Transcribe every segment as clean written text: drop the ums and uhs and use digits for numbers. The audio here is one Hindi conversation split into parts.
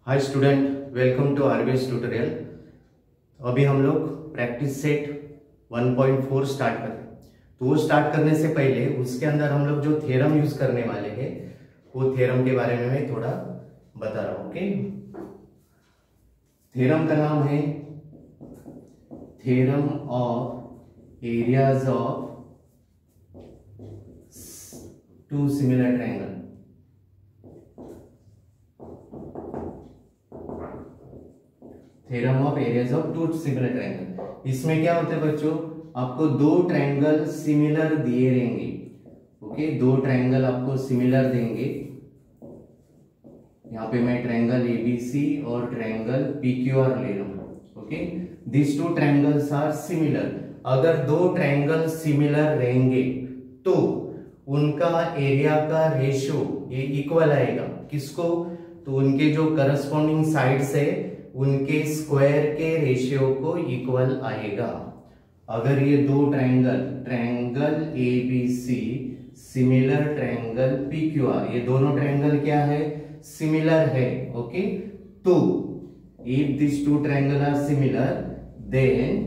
Hi student, welcome to RBS tutorial. अभी हम लोग प्रैक्टिस सेट 1.4 स्टार्ट करें। तो वो स्टार्ट करने से पहले उसके अंदर हम लोग जो थ्योरम यूज करने वाले हैं वो थ्योरम के बारे में मैं थोड़ा बता रहा हूं। ओके, थ्योरम का नाम है theorem of areas of two similar triangle. Theorem of areas of two similar triangle. इसमें क्या होता है बच्चों, आपको दो ट्रायंगल सिमिलर दिए रहेंगे। ओके, दो ट्रायंगल आपको सिमिलर देंगे। यहाँ पे मैं ट्रायंगल एबीसी और ट्रायंगल पीक्यूआर ले रहा हूँ। Okay, this two triangles are similar. अगर दो ट्रायंगल सिमिलर रहेंगे तो उनका एरिया का रेशियो ये इक्वल आएगा। किसको? तो उनके जो करस्पॉन्डिंग साइड्स है उनके स्क्वायर के रेशियो को इक्वल आएगा। अगर ये दो triangle, triangle ABC similar triangle PQR, ये दोनों ट्रायंगल क्या है? सिमिलर है। ओके, तो if this two triangle are similar then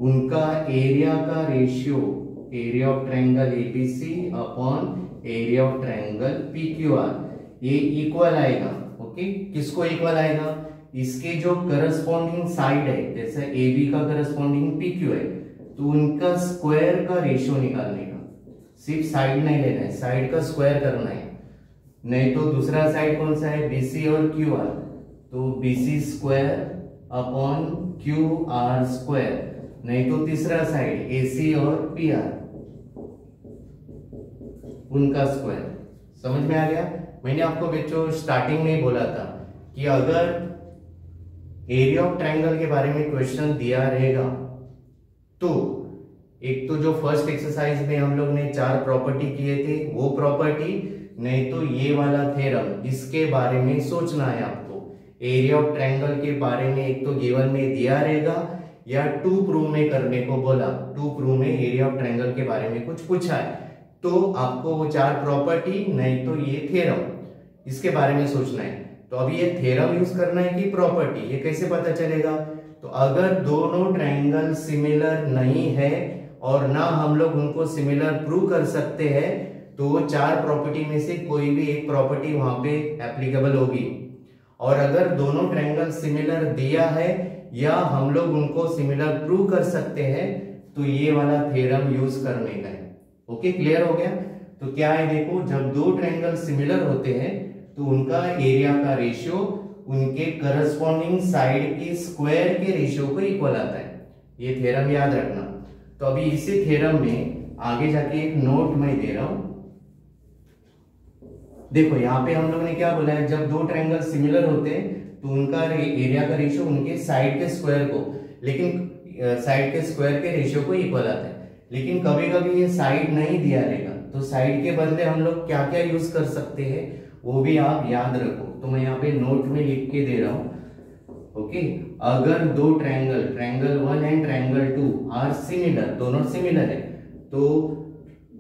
उनका एरिया का रेशियो, area of triangle ABC upon area of triangle PQR, ये इक्वल आएगा। ओके, किसको इक्वल आएगा? इसके जो करस्पॉन्डिंग साइड है, जैसे AB का करस्पॉन्डिंग PQ है, तो उनका स्क्वायर का रेशियो निकालने का। सिर्फ साइड नहीं लेना है, साइड का स्क्वायर करना है। नहीं तो दूसरा साइड कौन सा है? BC और QR, तो BC square upon QR square. नहीं तो तीसरा साइड AC और PR, उनका स्क्वायर। समझ में आ गया? मैंने आपको बच्चों स्टार्टिंग में बोला था कि अगर एरिया ऑफ ट्रायंगल के बारे में क्वेश्चन दिया रहेगा तो एक तो जो फर्स्ट एक्सरसाइज में हम लोग ने 4 प्रॉपर्टी किए थे वो प्रॉपर्टी, नहीं तो ये वाला थ्योरम, इसके बारे में सोचना है आपको। एरिया ऑफ ट्रायंगल के बारे में एक तो गिवन में दिया रहेगा या टू प्रूव में करने को बोला। टू प्रूव में एरिया ऑफ ट्रायंगल के बारे में कुछ पूछा है तो आपको वो 4 प्रॉपर्टी, नहीं तो ये थ्योरम, इसके बारे में सोचना है। तो अभी ये थ्योरम यूज करना है कि प्रॉपर्टी, ये कैसे पता चलेगा? तो अगर दोनों ट्रायंगल सिमिलर नहीं है और ना हम लोग उनको सिमिलर प्रूव कर सकते हैं तो वो 4 प्रॉपर्टी में से कोई भी एक प्रॉपर्टी वहां पे एप्लीकेबल होगी। और अगर दोनों ट्रायंगल सिमिलर दिया है या हम लोग उनको सिमिलर प्रूव कर सकते हैं तो ये वाला थ्योरम यूज करने का है। ओके, क्लियर हो गया? तो क्या है देखो, जब दो ट्रायंगल सिमिलर होते हैं तो उनका एरिया का रेशियो उनके करस्पॉन्डिंग साइड के स्क्वायर के रेशियो को इक्वल आता है। ये थ्योरम याद रखना। तो अभी इसी थ्योरम में आगे जाके एक नोट मैं दे रहा हूं। देखो यहाँ पे हम लोग ने क्या बोला है, जब दो ट्रायंगल सिमिलर होते हैं तो उनका एरिया का रेशियो उनके साइड के स्क्वायर को, लेकिन साइड के स्क्वायर के रेशियो को इक्वल आता है। लेकिन कभी कभी ये साइड नहीं दिया रहेगा तो साइड के बदले हम लोग क्या क्या यूज कर सकते हैं वो भी आप याद रखो। तो मैं यहाँ पे नोट में लिख के दे रहा हूं। ओके, अगर दो triangle, triangle 1 and triangle 2 are similar, दोनों सिमिलर है, तो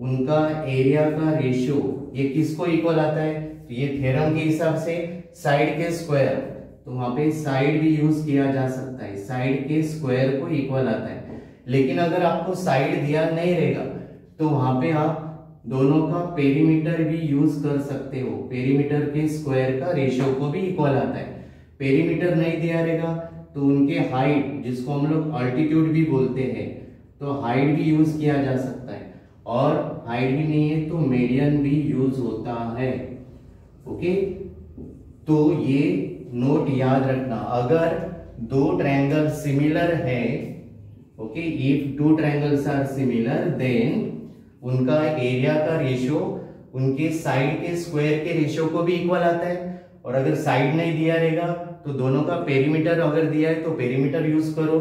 उनका एरिया का रेशियो ये किसको इक्वल आता है? तो ये थ्योरम के हिसाब से साइड के स्क्वायर, तो वहां पे साइड भी यूज किया जा सकता है, साइड के स्क्वायर को इक्वल आता है। लेकिन अगर आपको साइड दिया नहीं रहेगा तो वहां पे आप दोनों का पेरीमीटर भी यूज कर सकते हो। पेरीमीटर के स्क्वायर का रेशियो को भी इक्वल आता है। पेरीमीटर नहीं दिया रहेगा तो उनके हाइट, जिसको हम लोग अल्टीट्यूड भी बोलते हैं, तो हाइट भी यूज किया जा सकता है। और हाइट भी नहीं है तो मीडियन भी यूज होता है। ओके, तो ये नोट याद रखना। अगर दो ट्रायंगल सिमिलर है, okay, if two triangles are similar then उनका एरिया का रेशियो उनके साइड के स्क्वायर के रेशियो को भी इक्वल आता है। और अगर साइड नहीं दिया रहेगा तो दोनों का पेरीमीटर अगर दिया है तो पेरीमीटर यूज करो।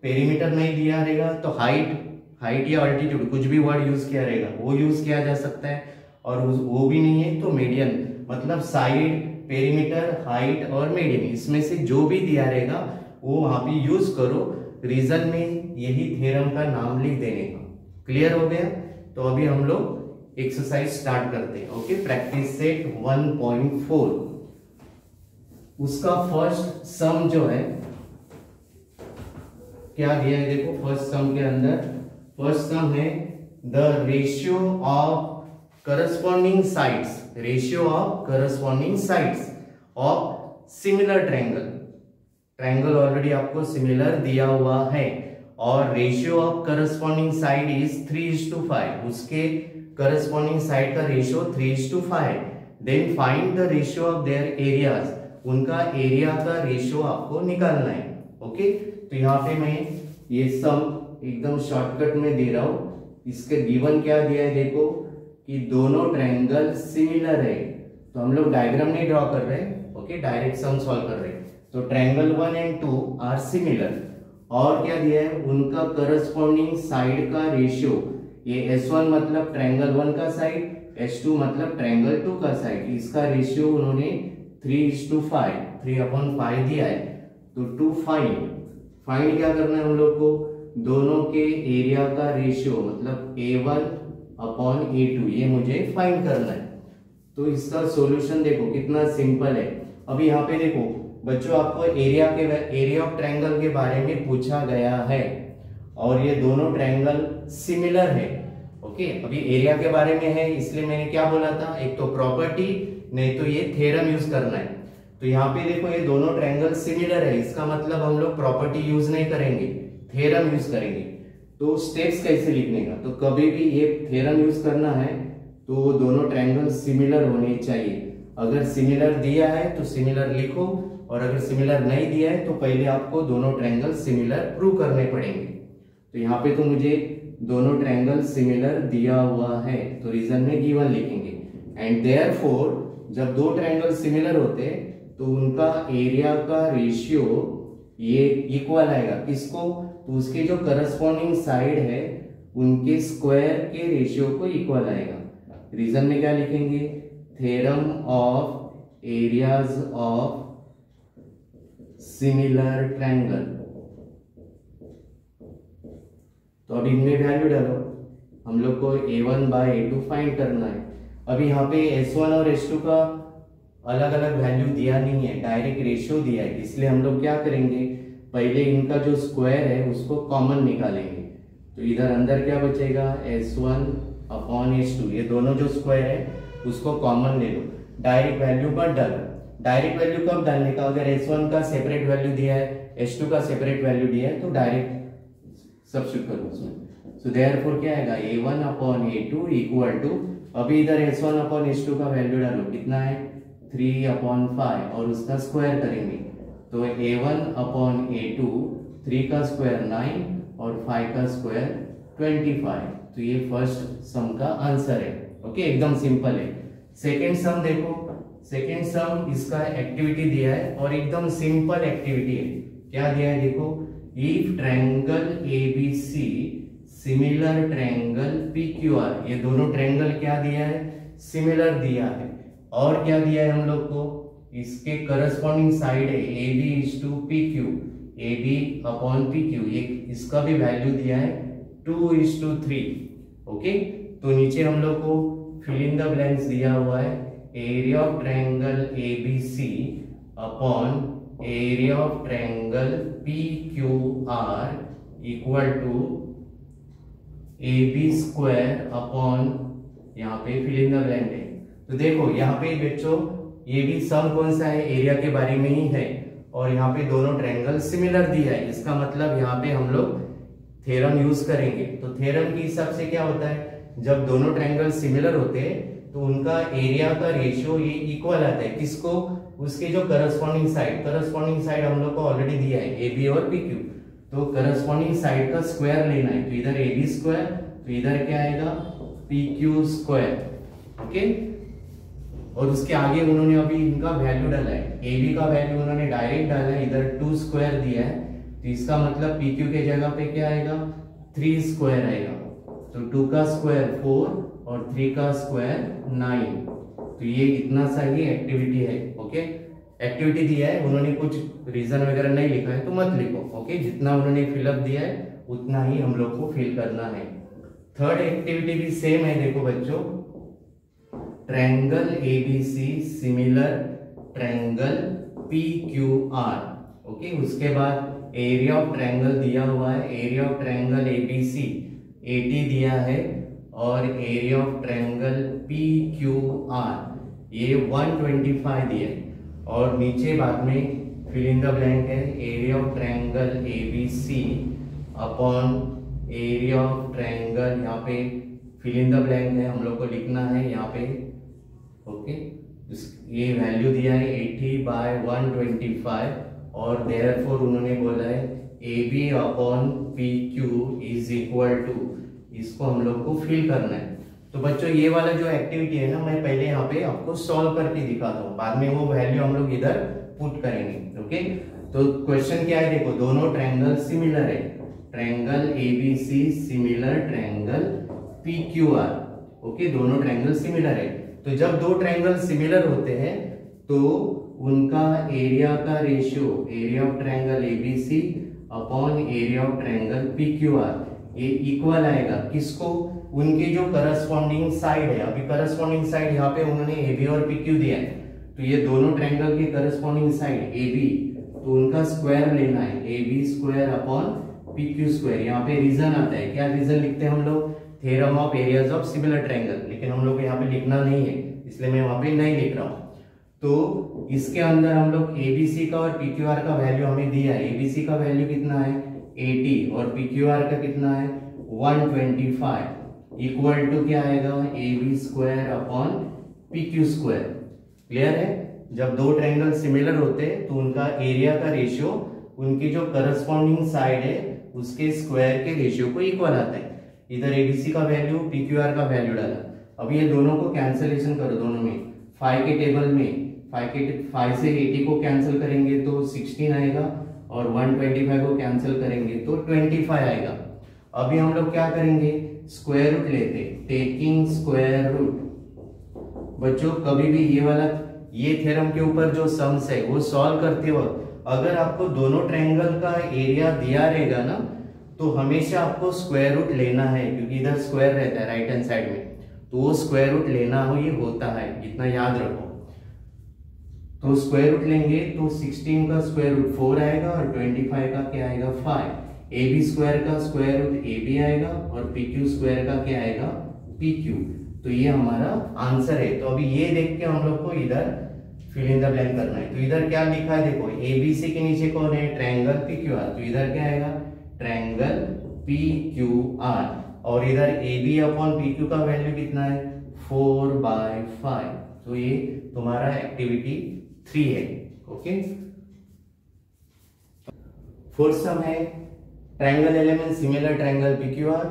पेरीमीटर नहीं दिया रहेगा तो हाइट या अल्टीट्यूड, कुछ भी वर्ड यूज किया रहेगा वो यूज किया जा सकता है। और वो भी नहीं है तो मीडियन, मतलब साइड, पेरीमीटर, हाइट और मीडियन, इसमें से जो भी दिया रहेगा वो वहां पे यूज करो। रीजन में यही थ्योरम का नाम लिख देने का। क्लियर हो गया? तो अभी हम लोग एक्सरसाइज स्टार्ट करते हैं। Okay, practice set 1.4। उसका फर्स्ट सम जो है क्या दिया है, देखो फर्स्ट सम के अंदर फर्स्ट सम है the ratio of corresponding sides, ratio of corresponding sides of similar triangle. Triangle already आपको सिमिलर दिया हुआ है और ratio of corresponding side is 3:5, उसके करस्पॉन्डिंग साइड का ratio 3:5। Then find the ratio of their areas, उनका एरिया का रेशियो आपको निकालना है। ओके, तो यहाँ पे मैं ये सम एकदम शॉर्टकट में दे रहा हूं। इसके गिवन क्या दिया है, देखो कि दोनों ट्रायंगल सिमिलर है, तो हम लोग डायग्राम नहीं ड्रॉ कर रहे, ओके, डायरेक्ट सम सॉल्व कर रहे हैं। तो ट्रायंगल 1 एंड 2 आर सिमिलर, और क्या दिया है, उनका करस्पॉन्डिंग साइड का रेशियो, ये S1 मतलब ट्रायंगल 1 का साइड, S2 मतलब ट्रायंगल 2 का साइड, इसका रेशियो उन्होंने 3:5, 3/5 दिया है। तो टू फाइंड क्या करना है हम लोग को, दोनों के एरिया का रेशियो मतलब A1/A2 ये मुझे फाइंड करना है। तो इसका सॉल्यूशन देखो कितना सिंपल है। अभी यहाँ पे देखो बच्चों, आपको एरिया ऑफ ट्रायंगल के बारे में पूछा गया है और ये दोनों ट्रायंगल सिमिलर है। ओके, अभी एरिया के बारे में है इसलिए मैंने क्या बोला था, एक तो प्रॉपर्टी, नहीं तो ये थ्योरम यूज करना है। तो यहाँ पे देखो ये दोनों ट्रायंगल सिमिलर है, इसका मतलब हम लोग प्रॉपर्टी यूज नहीं करेंगे, थ्योरम यूज करेंगे। तो स्टेप्स कैसे लिखने का, तो कभी भी ये थ्योरम यूज करना है तो दोनों ट्रायंगल सिमिलर होने चाहिए। अगर सिमिलर दिया है तो सिमिलर लिखो, और अगर सिमिलर नहीं दिया है तो पहले आपको दोनों ट्रायंगल सिमिलर प्रूव करने पड़ेंगे। तो यहाँ पे तो मुझे दोनों ट्रायंगल सिमिलर दिया हुआ है, तो रीजन में गिवन लिखेंगे। एंड देयरफॉर जब दो ट्रायंगल सिमिलर होते हैं तो उनका एरिया का रेशियो ये इक्वल आएगा, किसको, तो उसके जो करस्पॉन्डिंग साइड है उनके स्क्वायर के रेशियो को इक्वल आएगा। रीजन में क्या लिखेंगे, theorem of areas of similar triangle. तो अब इनमें वैल्यू डालो, हम लोग को A1/A2 फाइंड करना है। अभी यहाँ पे S1 और S2 का अलग अलग वैल्यू दिया नहीं है, डायरेक्ट रेशियो दिया है, इसलिए हम लोग क्या करेंगे, पहले इनका जो स्क्वायर है उसको कॉमन निकालेंगे। तो इधर अंदर क्या बचेगा, S1/S2, ये दोनों जो स्क्वायर है उसको कॉमन ले लो, डायरेक्ट वैल्यू पर डालो। डायरेक्ट वैल्यू कब डालने का, अगर S1 का सेपरेट वैल्यू दिया है, S2 का सेपरेट वैल्यू दिया है, तो डायरेक्ट सब्स्टिट्यूट करो उसमें। सो देयरफॉर क्या आएगा, A1/A2 इक्वल टू, अभी इधर S1/S2 का वैल्यू डालो, कितना है 3/5, और उसका स्क्वायर करेंगे तो A1/A2, 3 का स्क्वायर 9 और 5 का स्क्वायर 25। तो ये फर्स्ट सम का आंसर है। ओके, एकदम सिंपल है। सेकेंड सम देखो, सेकेंड सम इसका एक्टिविटी दिया है और एकदम सिंपल एक्टिविटी है। क्या दिया है देखो, if triangle ABC similar triangle PQR, ये दोनों ट्रायंगल क्या दिया है, सिमिलर दिया है, और क्या दिया है हम लोग को, इसके करस्पॉन्डिंग साइड है AB/PQ, AB/PQ, ये इसका भी वैल्यू दिया है 2:3। ओके, तो नीचे हम लोग को फिल इन द ब्लैंक्स दिया हुआ है, area of triangle ABC upon area of triangle PQR equal to AB² upon, यहाँ पे फिल इन द ब्लैंक है। तो देखो यहाँ पे बच्चों ये भी सम कौन सा है, एरिया के बारे में ही है, और यहाँ पे दोनों ट्रायंगल सिमिलर दिया है, इसका मतलब यहाँ पे हम लोग थ्योरम यूज करेंगे। तो थ्योरम के हिसाब से क्या होता है, जब दोनों ट्रायंगल सिमिलर होते हैं तो उनका एरिया का रेशियो ये इक्वल आता है, किसको, उसके जो करस्पॉन्डिंग साइड हम लोग को ऑलरेडी दिया है AB और PQ, तो करस्पॉन्डिंग साइड का स्क्वायर लेना है। तो इधर AB², तो इधर क्या आएगा PQ²। ओके, और उसके आगे उन्होंने अभी इनका वैल्यू डाला है, AB का वैल्यू उन्होंने डायरेक्ट डाला है, इधर 2² दिया है, तो इसका मतलब PQ के जगह पे क्या आएगा 3² आएगा। तो 2 का स्क्वायर 4 और 3 का स्क्वायर 9। तो ये इतना सा ही एक्टिविटी है। ओके, एक्टिविटी दिया है, उन्होंने कुछ रीजन वगैरह नहीं लिखा है तो मत लिखो। ओके, जितना उन्होंने फिलअप दिया है उतना ही हम लोग को फिल करना है। थर्ड एक्टिविटी भी सेम है, देखो बच्चों, triangle ABC similar triangle P Q R. Okay, उसके बाद एरिया ऑफ ट्रायंगल दिया हुआ है, एरिया ऑफ ट्रायंगल एबीसी 80 दिया है और area of triangle P Q R ये 125 दिया है। और नीचे बाद में फिल इन द ब्लैंक है, area of triangle ABC upon area of triangle, यहाँ पे फिल इन द ब्लैंक है, हम लोग को लिखना है यहाँ पे। ओके, ये वैल्यू दिया है 80/125 और देयरफॉर उन्होंने बोला है AB upon PQ is equal to, इसको हम लोग को फिल करना है। तो बच्चों ये वाला जो एक्टिविटी है ना, मैं पहले यहाँ पे आपको सॉल्व करके दिखाता हूँ, बाद में वो वैल्यू हम लोग इधर पुट करेंगे। ओके, तो क्वेश्चन क्या है, देखो दोनों ट्रायंगल सिमिलर है, triangle ABC similar triangle PQR। Okay, दोनों ट्रायंगल सिमिलर है। तो जब दो ट्रायंगल सिमिलर होते हैं तो उनका एरिया का रेशियो, area of triangle ABC upon area of triangle PQR ये इक्वल आएगा किसको, उनकी जो करस्पॉन्डिंग साइड है। अभी करस्पॉन्डिंग साइड यहाँ पे उन्होंने एबी और पीक्यू दिया है, तो ये दोनों ट्रायंगल की करस्पॉन्डिंग साइड एबी, तो उनका स्क्वायर लेना है, AB square upon PQ square. यहाँ पे रीजन आता है, क्या रीजन लिखते हैं हम लोग, theorem of areas of similar triangle, लेकिन हम लोग को यहाँ पे लिखना नहीं है इसलिए मैं वहां पे नहीं लिख रहा हूँ। तो इसके अंदर हम लोग एबीसी का और पीक्यूआर का वैल्यू हमें दिया है, एबीसी का वैल्यू कितना है 80 और पीक्यूआर का कितना है 125 इक्वल टू क्या आएगा, AB square upon PQ square. Clear है, जब दो ट्रायंगल सिमिलर होते हैं तो उनका एरिया का रेशियो उनकी जो करस्पॉन्डिंग साइड है उसके स्क्वायर के रेशियो को इक्वल आता है। इधर एबीसी का वैल्यू पीक्यूआर का वैल्यू डाला, अब ये दोनों को कैंसलेशन करो, दोनों में 5 के टेबल में 5 से 80 को कैंसिल करेंगे तो 16 आएगा और 125 को कैंसिल करेंगे तो 25 आएगा। अभी हम लोग क्या करेंगे, स्क्वायर रूट लेते, टेकिंग स्क्वायर रूट। बच्चों कभी भी ये वाला ये थ्योरम के ऊपर जो सम्स है वो सॉल्व करते वक्त अगर आपको दोनों ट्रायंगल का एरिया दिया रहेगा ना तो हमेशा आपको स्क्वायर रूट लेना है, क्योंकि इधर स्क्वायर रहता है राइट हैंड साइड में, तो वो स्क्वायर रूट लेना हो ये होता है, इतना याद रखो। तो स्क्वायर रूट लेंगे तो 16 का स्क्वायर रूट 4 आएगा और 25 का क्या आएगा 5। AB स्क्वायर का स्क्वायर रूट AB आएगा और PQ स्क्वायर का क्या आएगा PQ। तो ये हमारा आंसर है। तो अभी ये देख के हम लोग को इधर फिल इन द ब्लैंक करना है। तो इधर क्या लिखा है, देखो ABC के नीचे कौन है, ट्रायंगल PQR, तो इधर क्या आएगा ट्रायंगल PQR और इधर AB अपॉन PQ का वैल्यू कितना है 4/5। तो ये तुम्हारा एक्टिविटी 3 है। ओके, फोर्थ सम है triangle LMN similar triangle PQR,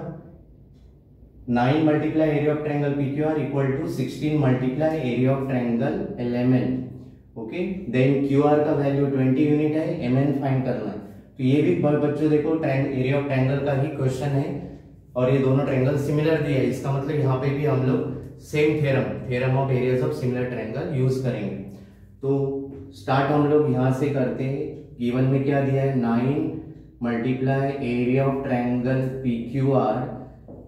9 multiply area of triangle PQR equal to 16 multiply area of triangle LMN. Okay, then QR का वैल्यू 20 यूनिट है, MN फाइंड करना है। तो ये भी बच्चों देखो एरिया ऑफ ट्रायंगल का ही क्वेश्चन है और ये दोनों ट्रायंगल सिमिलर दिया है, इसका मतलब यहाँ पे भी हम लोग same theorem of areas of similar triangle use करेंगे। तो स्टार्ट हम लोग यहाँ से करते हैं। गिवन में क्या दिया है 9 multiply area of triangle PQR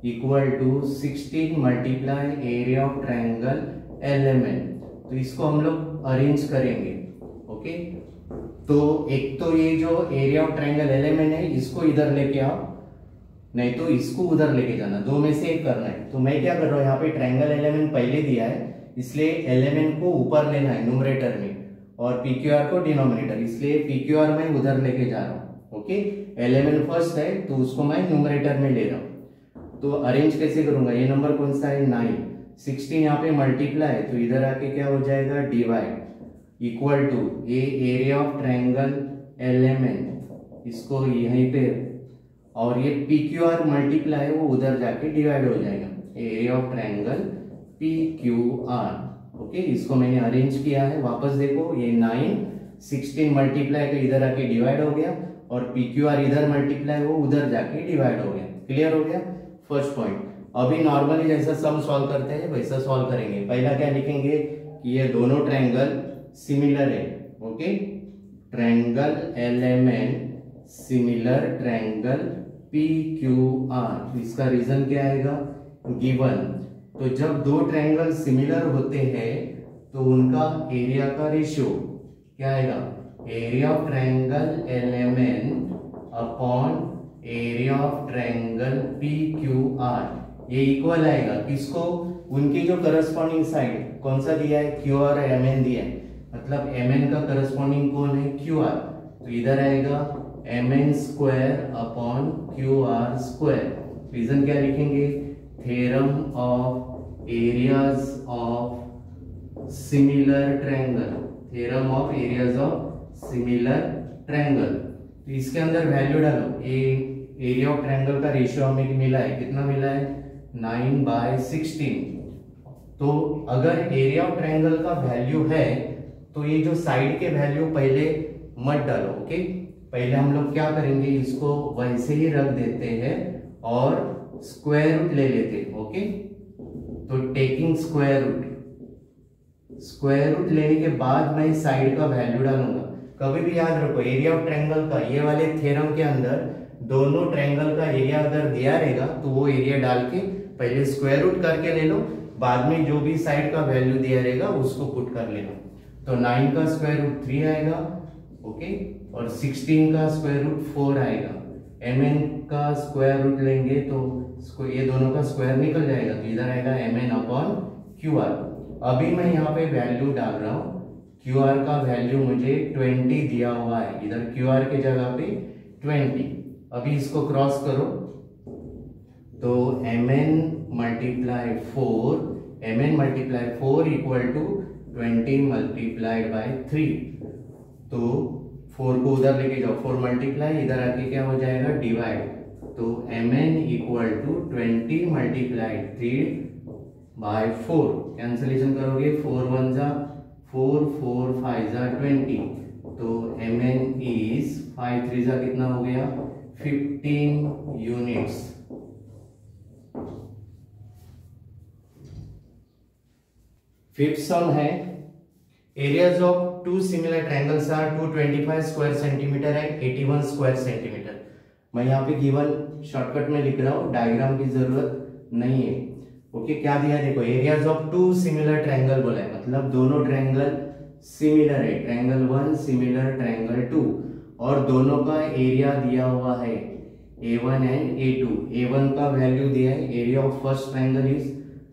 equal to 16 multiply area of triangle LMN. तो इसको हम लोग अरेंज करेंगे। ओके, तो एक तो ये जो एरिया ऑफ ट्रायंगल एलिमेंट है इसको इधर लेके आओ, नहीं तो इसको उधर लेके जाना, दो में से एक करना है। तो मैं क्या कर रहा हूँ, यहाँ पे ट्रायंगल एलिमेंट पहले दिया है इसलिए एलिमेंट को ऊपर लेना है न्यूमरेटर में और PQR को डिनोमिनेटर, इसलिए PQR मैं उधर लेके जा रहा हूँ। ओके, एलिमेंट फर्स्ट है तो उसको मैं न्यूमरेटर में ले रहा हूँ। तो अरेंज कैसे करूंगा, ये नंबर कौन सा है 9, 16 यहाँ पे मल्टीप्लाई है तो इधर आके क्या हो जाएगा डिवाइड इक्वल टू ये एरिया ऑफ ट्रायंगल एलिमेंट, इसको यहीं पे, और ये PQR मल्टीप्लाई वो उधर जाके डिवाइड हो जाएगा, area of triangle PQR। Okay, इसको मैंने अरेंज किया है, वापस देखो ये 9 16 मल्टीप्लाई का इधर आके डिवाइड हो गया और PQR इधर मल्टीप्लाई वो उधर जाके डिवाइड हो गया। क्लियर हो गया फर्स्ट पॉइंट। अभी नॉर्मली जैसा सम सॉल्व करते हैं वैसा सॉल्व करेंगे। पहला क्या लिखेंगे कि ये दोनों ट्रायंगल सिमिलर है। Okay, triangle LMN similar triangle PQR, इसका रीजन क्या आएगा गिवन। तो जब दो ट्रायंगल सिमिलर होते हैं तो उनका एरिया का रेशियो क्या आएगा area of triangle LMN upon area of triangle PQR, ये इक्वल आएगा किसको, उनकी जो करस्पॉन्डिंग साइड कौन सा दिया है, QR और MN दिया है, मतलब MN का करस्पॉन्डिंग कौन है, QR, तो इधर आएगा MN square upon QR square. Reason क्या लिखेंगे, theorem of areas of similar triangle, theorem of areas of similar triangle. तो इसके अंदर वैल्यू डालो, एरिया ऑफ ट्रायंगल का रेशियो हमें मिला है, कितना मिला है, 9/16। तो अगर एरिया ऑफ ट्रायंगल का वैल्यू है तो ये जो साइड के वैल्यू पहले मत डालो, ओके। पहले हम लोग क्या करेंगे, इसको वैसे ही रख देते हैं और स्क्वायर रूट ले लेते हैं, ओके। तो टेकिंग स्क्वायर रूट लेने के बाद मैं साइड का वैल्यू डालूंगा। कभी भी याद रखो, एरिया ऑफ ट्रायंगल का ये वाले थ्योरम के अंदर दोनों ट्रायंगल का एरिया अगर दिया रहेगा तो वो एरिया डाल के पहले स्क्वायर रूट करके ले लो, बाद में जो भी साइड का वैल्यू दिया रहेगा उसको पुट कर लेना। तो 9 का स्क्वायर रूट 3 आएगा, ओके, और 16 का स्क्वायर रूट 4 आएगा। MN का स्क्वायर रूट लेंगे तो ये दोनों का स्क्वायर निकल जाएगा, तो इधर आएगा MN अपॉन QR। अभी मैं यहाँ पे वैल्यू डाल रहा हूँ, QR का वैल्यू मुझे 20 दिया हुआ है, इधर QR के जगह पे 20। अभी इसको क्रॉस करो तो MN multiply 4 equal to 20 multiplied by 3। तो 4 को उधर लेके जाओ, 4 मल्टीप्लाई, इधर आके क्या हो जाएगा, डिवाइड। तो MN equal to 20 multiplied 3/4। Cancellation करोगे, 4 1 जा 4, 4 5 जा 20। तो MN इज 5 3 जा कितना हो गया, 15 यूनिट्स। फिफ्थ सम है, areas of two similar triangles are 225 square centimetre and 81 square centimetre. मैं यहाँ पे गिवन शॉर्टकट में लिख रहा हूँ, डायग्राम की जरूरत नहीं है, ओके। क्या दिया है देखो, areas of two similar triangle बोला है, मतलब दोनों ट्रायंगल सिमिलर है, ट्रायंगल 1 सिमिलर ट्रायंगल 2, और दोनों का एरिया दिया हुआ है A1 एंड A2। A1 का वैल्यू दिया है, area of first triangle is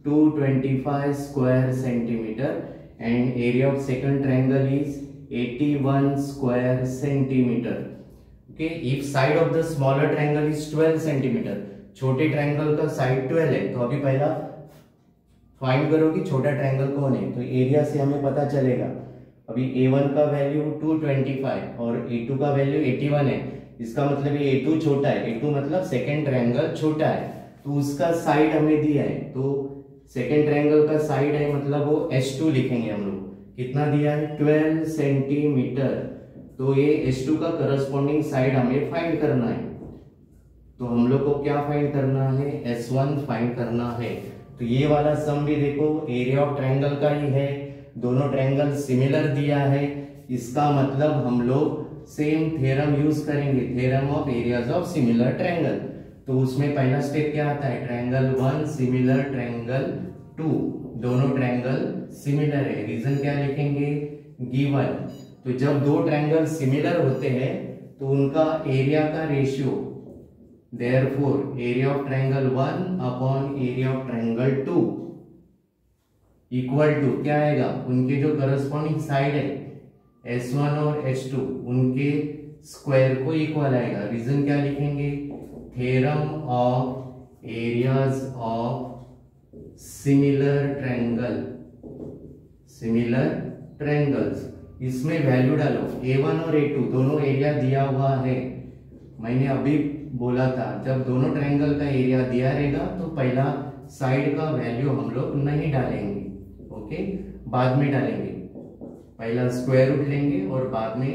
225 square centimetre and area of second triangle is 81 square centimetre, okay. If side of the smaller triangle is 12 centimetre, छोटे ट्रायंगल का साइड 12 है, तो अभी पहला फाइंड करो कि छोटा ट्रायंगल कौन है, तो एरिया से हमें पता चलेगा। अभी A1 का वैल्यू 225 और A2 का वैल्यू 81 है, इसका मतलब ये A2 छोटा है, A2 मतलब सेकेंड ट्रायंगल छोटा है, तो उसका साइड हमें दिया है, तो सेकेंड ट्रायंगल का साइड है मतलब वो H2 लिखेंगे हम लोग। कितना दिया है, 12 सेंटीमीटर। तो ये H2 का करस्पॉन्डिंग साइड हमें फाइंड करना है, तो हम लोग को क्या फाइंड करना है, S1 फाइंड करना है। तो ये वाला सम भी देखो एरिया ऑफ ट्रायंगल का ही है, दोनों ट्रायंगल सिमिलर दिया है, इसका मतलब हम लोग सेम थ्योरम यूज करेंगे, theorem of areas of similar triangle. तो उसमें पहला स्टेप क्या आता है, ट्रायंगल 1 सिमिलर ट्रायंगल 2, दोनों ट्रायंगल सिमिलर है। रीजन क्या लिखेंगे, गिवन। तो जब दो ट्रायंगल सिमिलर होते हैं तो उनका एरिया का ratio, therefore area of triangle 1 upon area of triangle 2 equal to क्या आएगा, उनके जो करस्पॉन्डिंग साइड है S1 और H2 उनके स्क्वायर को इक्वल आएगा। रीजन क्या लिखेंगे, theorem of areas of similar triangles. इसमें वैल्यू डालो, A1 और A2 दोनों एरिया दिया हुआ है। मैंने अभी बोला था जब दोनों ट्रायंगल का एरिया दिया रहेगा तो पहला साइड का वैल्यू हम लोग नहीं डालेंगे, ओके, बाद में डालेंगे। पहला स्क्वायर रूट लेंगे और बाद में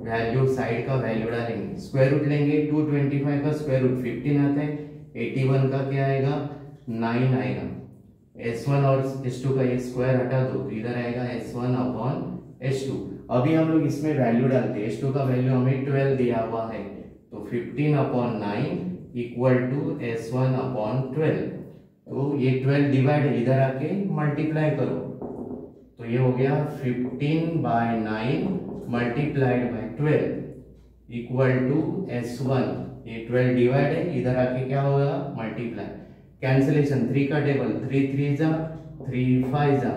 वैल्यू साइड का वैल्यू डालेंगे। स्क्वायर रूट लेंगे, 225 का स्क्वायर रूट 15 आता है, 81 का क्या आएगा, 9 आएगा। S1 और S2 का ये स्क्वायर हटा दो तो इधर आएगा S1 अपॉन H2। अभी हम लोग इसमें वैल्यू डालते हैं, H2 का वैल्यू हमें 12 दिया हुआ है, तो 15 upon 9 equal to S1 upon 12। तो ये 12 डिवाइड इधर आके मल्टीप्लाई करो, तो ये हो गया 15/9 multiplied by 12 equal to S1। ये 12 डिवाइड है, इधर आके क्या होगा मल्टीप्लाई, कैंसिलेशन 3 का टेबल 3 3 जा 3 5 जा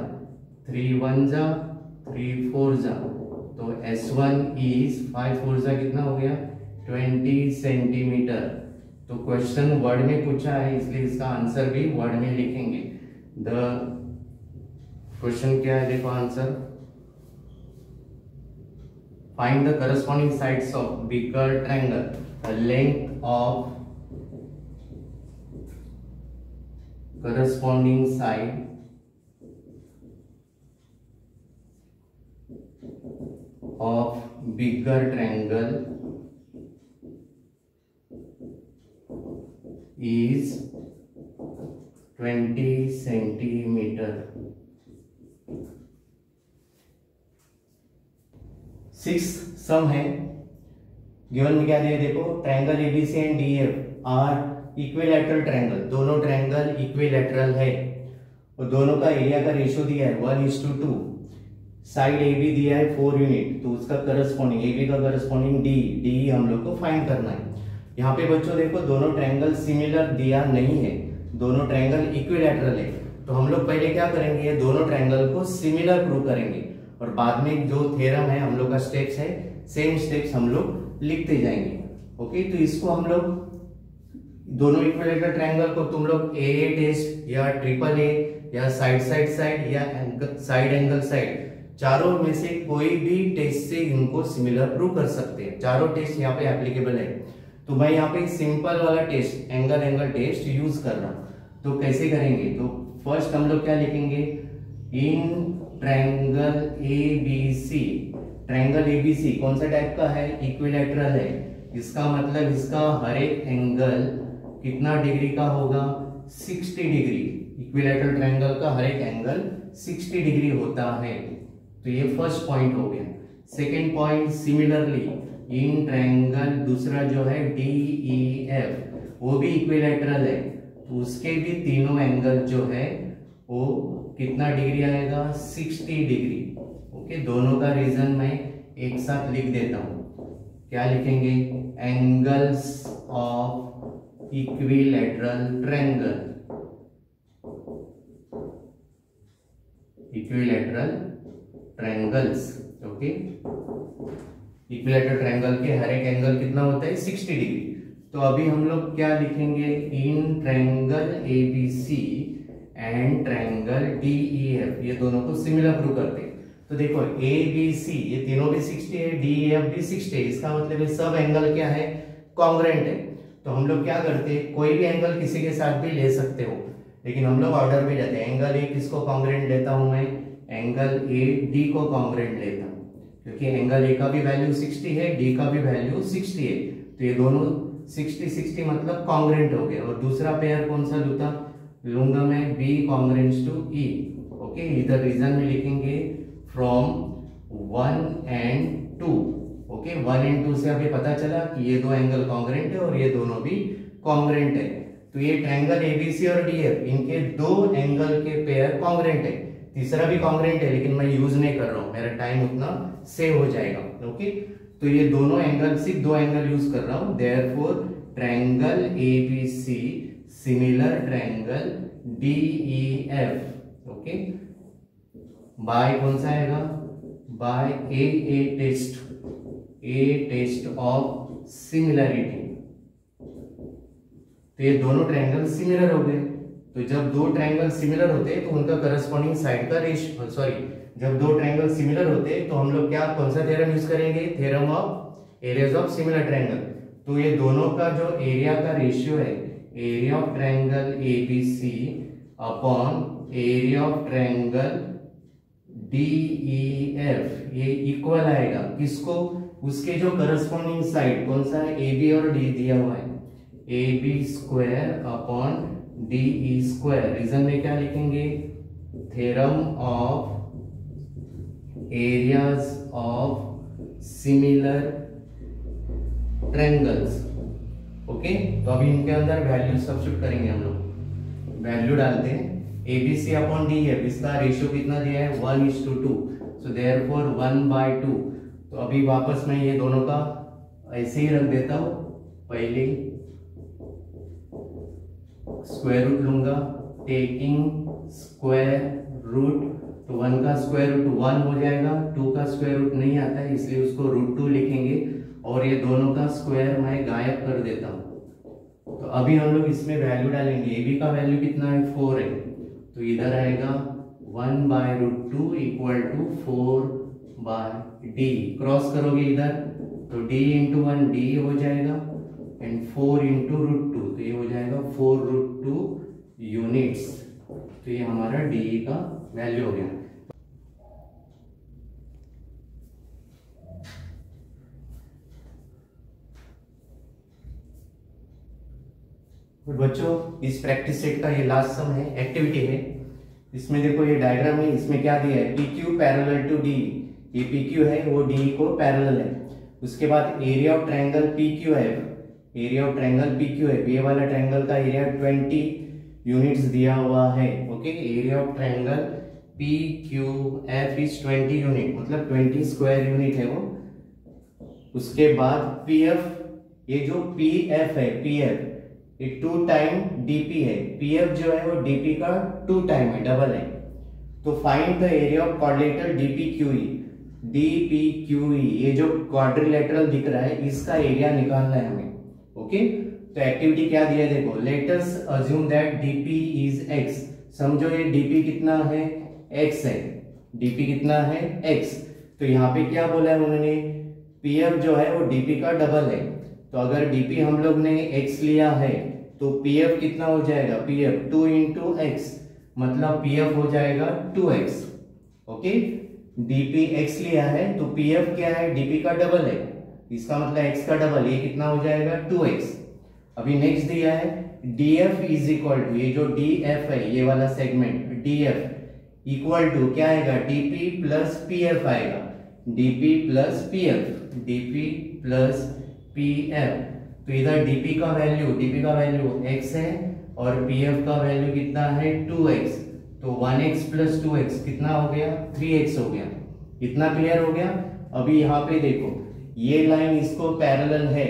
3 1 जा 3 4 जा, तो S1 इज 5 4 जा कितना हो गया 20 सेंटीमीटर। तो क्वेश्चन वर्ड में पूछा है इसलिए इसका आंसर भी वर्ड में लिखेंगे। द क्वेश्चन क्या है देखो answer, find the corresponding sides of bigger triangle, the length of corresponding side of bigger triangle is 20 centimetre. 6 सम है, गिवन में क्या दिया देखो, triangle ABC and DF are equilateral triangle, दोनों ट्रायंगल इक्विलैटरल है और दोनों का एरिया का रेशियो दिया है 1:2, साइड ए बी दिया है 4 यूनिट, तो उसका करस्पॉन्डिंग ए बी का करस्पॉन्डिंग डी हम लोग को फाइंड करना है। यहाँ पे बच्चों देखो दोनों ट्रायंगल सिमिलर दिया नहीं है, दोनों ट्रायंगल इक्विलैटरल है, तो हम लोग पहले क्या करेंगे दोनों ट्रायंगल को सिमिलर प्रूव करेंगे और बाद में जो थ्योरम है हम लोग का स्टेप्स है सेम स्टेप्स हम लोग लिखते जाएंगे। ओके, तो इसको हम लोग दोनों इक्विलैटरल ट्रायंगल को तुम लोग ए टेस्ट या ट्रिपल ए या साइड साइड साइड या साइड एंगल साइड, चारों में से कोई भी टेस्ट से इनको सिमिलर प्रूव कर सकते हैं। चारों टेस्ट यहाँ पे एप्लीकेबल है, तो मैं यहाँ पे सिंपल वाला test angle angle test use कर रहा हूँ। तो कैसे करेंगे, तो फर्स्ट हम लोग क्या लिखेंगे, in triangle ABC, triangle ABC कौन सा टाइप का है, इक्विलैटरल है, इसका मतलब इसका हर एक एंगल कितना डिग्री का होगा 60 डिग्री, इक्विलैटरल ट्रायंगल का हर एक एंगल 60 डिग्री होता है। तो ये फर्स्ट पॉइंट हो गया। Second point similarly in triangle, दूसरा जो है DEF वो भी इक्विलैटरल है, तो उसके भी तीनों एंगल जो है वो कितना डिग्री आएगा 60 डिग्री। ओके, दोनों का रीजन मैं एक साथ लिख देता हूं, क्या लिखेंगे, angles of equilateral triangle, equilateral triangles. Okay, equilateral triangle के हर एक एंगल कितना होता है 60 डिग्री। तो अभी हम लोग क्या लिखेंगे, in triangle ABC and triangle DEF, ये दोनों को सिमिलर प्रूव करते हैं। तो देखो ABC ये तीनों भी 60 है, DEF भी 60 है, इसका मतलब है सब एंगल क्या है कॉन्ग्रुएंट है। तो हम लोग क्या करते हैं, कोई भी एंगल किसी के साथ भी ले सकते हो, लेकिन हम लोग ऑर्डर में जाते हैं। एंगल ए किसको कॉन्ग्रुएंट लेता हूं मैं, एंगल ए डी को कॉन्ग्रुएंट लेता हूं, क्योंकि एंगल ए का भी वैल्यू 60 है, डी का भी वैल्यू 60 है, तो ये दोनों 60 60 मतलब कॉन्ग्रुएंट हो गए। और दूसरा पेयर कौन सा लूंगा मैं, B congruent to E. Okay, इधर रीजन में लिखेंगे फ्रॉम 1 and 2। ओके, 1 and 2 से अभी पता चला कि ये दो एंगल कॉन्ग्रुएंट है और ये दोनों भी कॉन्ग्रुएंट है। तो ये ट्रायंगल एबीसी और डीएफ इनके दो एंगल के पेयर कॉन्ग्रुएंट है, तीसरा भी कॉन्ग्रुएंट है लेकिन मैं यूज नहीं कर रहा हूं, मेरा टाइम उतना सेव हो जाएगा। ओके, तो ये दोनों एंगल, सिर्फ दो एंगल यूज कर रहा हूं, therefore triangle ABC similar triangle DEF। Okay, by कौन सा आएगा, by A test of similarity. तो ये दोनों ट्रायंगल सिमिलर हो गए। तो जब दो ट्रायंगल सिमिलर होते हैं तो उनका करस्पॉन्डिंग साइड का रेशियो, जब दो ट्रायंगल सिमिलर होते हैं तो हम लोग क्या कौन सा थ्योरम यूज करेंगे, theorem of areas of similar triangle. तो ये दोनों का जो एरिया का रेशियो है, area of triangle ABC upon area of triangle DEF, ये इक्वल आएगा किसको, उसके जो करस्पॉन्डिंग साइड कौन सा है, AB और D दिया हुआ है, AB square upon DE square. Reason में क्या लिखेंगे, theorem of areas of similar triangles. Okay, तो अभी इनके अंदर वैल्यू सब्स्टिट्यूट करेंगे हम लोग, वैल्यू डालते हैं ABC अपॉन DEF, इसका रेशियो कितना दिया है 1:2, सो देयरफॉर 1/2 तो अभी वापस मैं ये दोनों का ऐसे ही रख देता हूं। पहले स्क्वायर रूट लूंगा, टेकिंग स्क्वायर रूट, तो 1 का स्क्वायर रूट 1 हो जाएगा, 2 का स्क्वायर रूट नहीं आता है इसलिए उसको √2 लिखेंगे, और ये दोनों का स्क्वायर मैं गायब कर देता हूं। तो अभी हम लोग इसमें वैल्यू डालेंगे। ए बी का वैल्यू कितना है, 4 है, तो इधर आएगा 1/√2 इक्वल टू 4/d। क्रॉस करोगे इधर तो d इंटू 1 d हो जाएगा, एंड 4 इंटू √2, तो ये हो जाएगा 4√2 यूनिट्स। तो ये हमारा d का वैल्यू हो गया। बच्चों, इस प्रैक्टिस सेट का ये लास्ट सम है, एक्टिविटी है। इसमें देखो ये डायग्राम है, इसमें क्या दिया है, PQ पैरेलल टू D। ये PQ है वो D को पैरेलल है। उसके बाद एरिया ऑफ ट्रायंगल PQ है, एरिया ऑफ ट्रायंगल PQ है, ये वाला ट्रायंगल का एरिया 20 यूनिट्स दिया हुआ है। Okay, area of triangle PQF is 20 unit, मतलब 20 स्क्वायर यूनिट है वो। उसके बाद PF, ये जो PF है, PF ये 2 टाइम DP है। PF जो है वो DP का 2 टाइम है, डबल है। तो find the area of quadrilateral DPQE। DPQE ये जो क्वाड्रिलेटरल दिख रहा है इसका एरिया निकालना है हमें। ओके, तो एक्टिविटी क्या दिया है देखो, let us assume that DP is x। समझो ये DP कितना है, x है, DP कितना है, x। तो यहाँ पे क्या बोला है उन्होंने, PF जो है वो DP का डबल है। तो अगर DP हम लोग ने x लिया है तो PF कितना हो जाएगा, PF 2 इंटू x, मतलब PF हो जाएगा 2x। ओके, DP x लिया है तो PF क्या है, DP का डबल है, इसका मतलब x का डबल, ये कितना हो जाएगा 2x। अभी नेक्स्ट दिया है DF इज इक्वल टू, ये जो DF है ये वाला सेगमेंट DF इक्वल टू क्या आएगा, DP प्लस PF आएगा, DP plus PF, DP plus PF। तो इधर DP का वैल्यू x है और PF का वैल्यू कितना है 2x। तो 1x प्लस 2x कितना हो गया, 3x हो गया। इतना क्लियर हो गया। अभी यहाँ पे देखो ये लाइन इसको पैरेलल है,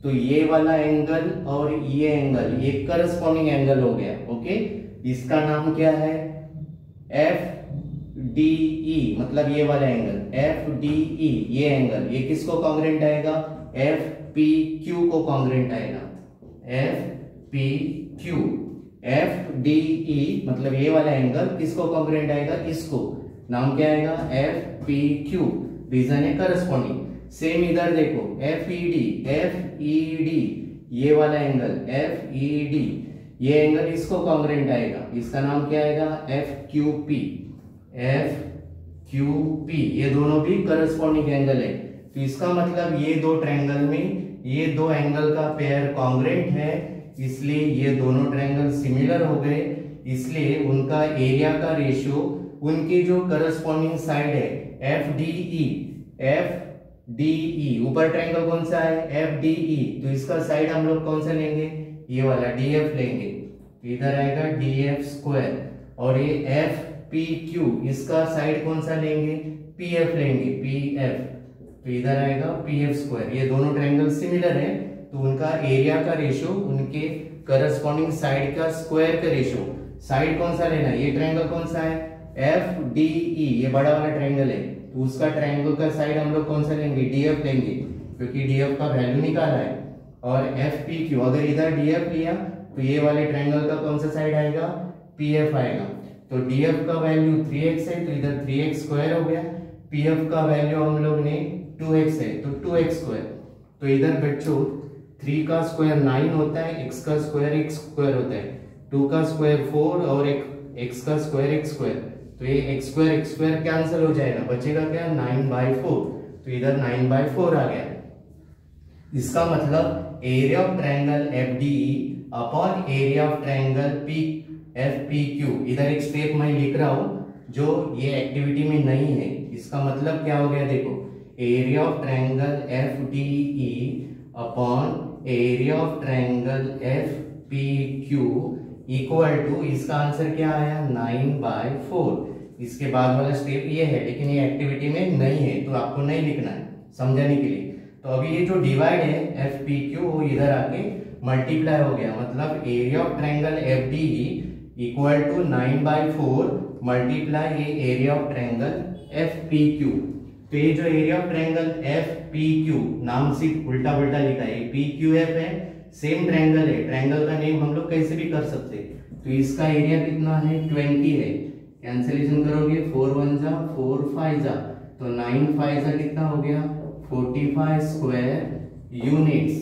तो ये वाला एंगल और ये एंगल ये करस्पॉन्डिंग एंगल हो गया। ओके, इसका नाम क्या है, FDE, मतलब ये वाला एंगल FDE, ये एंगल ये किसको कॉन्ग्रेंट आएगा, FPQ को कॉन्ग्रेंट आएगा, FPQ। FDE मतलब ये वाला एंगल किसको कॉन्ग्रेंट आएगा, इसको, नाम क्या आएगा, FPQ, रीजन है करस्पॉन्डिंग। सेम इधर देखो FED ये वाला एंगल FED, ये एंगल इसको कॉन्ग्रेंट आएगा, इसका नाम क्या आएगा, FQP। ये दोनों भी करस्पॉन्डिंग एंगल है। तो इसका मतलब ये दो ट्रायंगल में ये दो एंगल का पेयर कॉन्ग्रेंट है, इसलिए ये दोनों ट्रायंगल सिमिलर हो गए, इसलिए उनका एरिया का रेशियो उनकी जो करस्पॉन्डिंग साइड है FDE, ऊपर ट्रायंगल कौन सा है, FDE, तो इसका साइड हम लोग कौन सा लेंगे, ये वाला DF लेंगे, इधर आएगा DF स्क्वायर, और ये FPQ इसका साइड कौन सा लेंगे, PF लेंगे, PF, तो इधर आएगा PF स्क्वायर। ये दोनों ट्रायंगल सिमिलर है तो उनका एरिया का रेशियो उनके करस्पॉन्डिंग साइड का स्क्वायर का रेशियो, साइड कौन सा लेना है, ये ट्रायंगल कौन सा है FDE, ये बड़ा वाला ट्रायंगल है, तो उसका ट्रायंगल का साइड हम लोग कौन सा लेंगे, DF लेंगे, क्योंकि DF का वैल्यू निकाला है। और FPQ अगर इधर DF लिया तो ये वाले ट्रायंगल का कौन सा साइड आएगा, PF आएगा। तो DF का वैल्यू 3x है तो इधर 3x स्क्वायर हो गया, PF का वैल्यू हम लोग ने 2x है तो 2x स्क्वायर। तो इधर बच्चों 3 का स्क्वायर 9 होता है, x का स्क्वायर x स्क्वायर होता है, 2 का स्क्वायर 4 और x का स्क्वायर x स्क्वायर, तो ये x स्क्वायर कैंसिल हो जाएगा, बचेगा क्या 9/4, तो इधर 9/4 आ गया। इसका मतलब area of triangle FDE upon area of triangle FPQ। इधर एक स्टेप मैं लिख रहा हूं जो ये एक्टिविटी में नहीं है, इसका मतलब क्या हो गया देखो, area of triangle FDE upon area of triangle FPQ equal to, इसका आंसर क्या आया 9/4। इसके बाद वाला स्टेप ये है, लेकिन ये एक्टिविटी में नहीं है तो आपको नहीं लिखना है। समझाने के लिए। तो अभी ये जो डिवाइड है एफ पी क्यू वो इधर आके मल्टीप्लाई हो गया, मतलब area of triangle F D equal to 9/4 multiply ये area of triangle F P Q. तो ये जो area of triangle F P Q, नाम सिर्फ उल्टा पुल्टा लिखा है, पी क्यू एफ है, सेम ट्रायंगल है, ट्रायंगल का नेम हम लोग कैसे भी कर सकते हैं। तो इसका एरिया कितना है 20 है, कैंसिलेशन करोगे 4 1 जा 4 5 जा, तो 9 5 जा कितना हो गया 45 स्क्वायर यूनिट्स।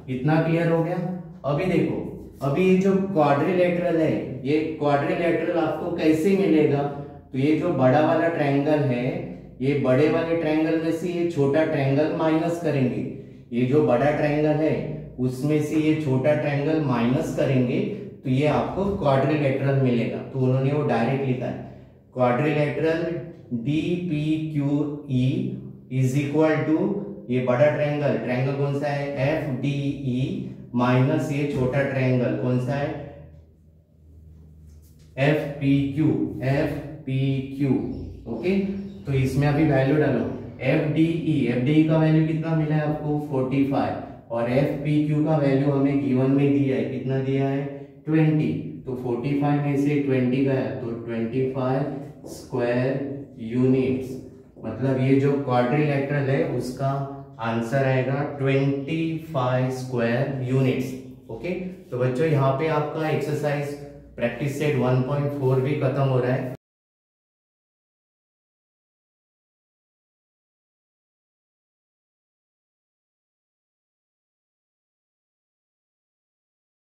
इतना क्लियर हो गया। अभी देखो, अभी ये जो क्वाड्रिलेटरल है, ये क्वाड्रिलेटरल आपको कैसे मिलेगा। तो ये जो बड़ा वाला ट्रायंगल है, ये बड़े वाले ट्रायंगल में से ये छोटा ट्रायंगल माइनस करेंगे, ये जो बड़ा ट्रायंगल है उसमें से ये छोटा ट्रायंगल माइनस करेंगे, तो ये आपको क्वाड्रिलेटरल मिलेगा। तो उन्होंने वो डायरेक्ट लिखा है quadrilateral D P Q E is equal to ये बड़ा ट्रायंगल, ट्रायंगल कौन सा है एफ डी ई, माइनस ये छोटा ट्रायंगल कौन सा है F P Q, F P Q. Okay, तो इसमें अभी वैल्यू डालो एफ डी ई का वैल्यू कितना मिला है आपको 45, और एफ पी क्यू का वैल्यू हमें गिवन में दिया है, कितना दिया है 20। तो 45 में से 20 गया तो 25 स्क्वायर यूनिट्स, मतलब ये जो क्वाड्रिलेटरल है उसका आंसर आएगा 25 स्क्वायर यूनिट्स। ओके, तो बच्चों यहाँ पे आपका एक्सरसाइज प्रैक्टिस सेट 1.4 भी खत्म हो रहा है।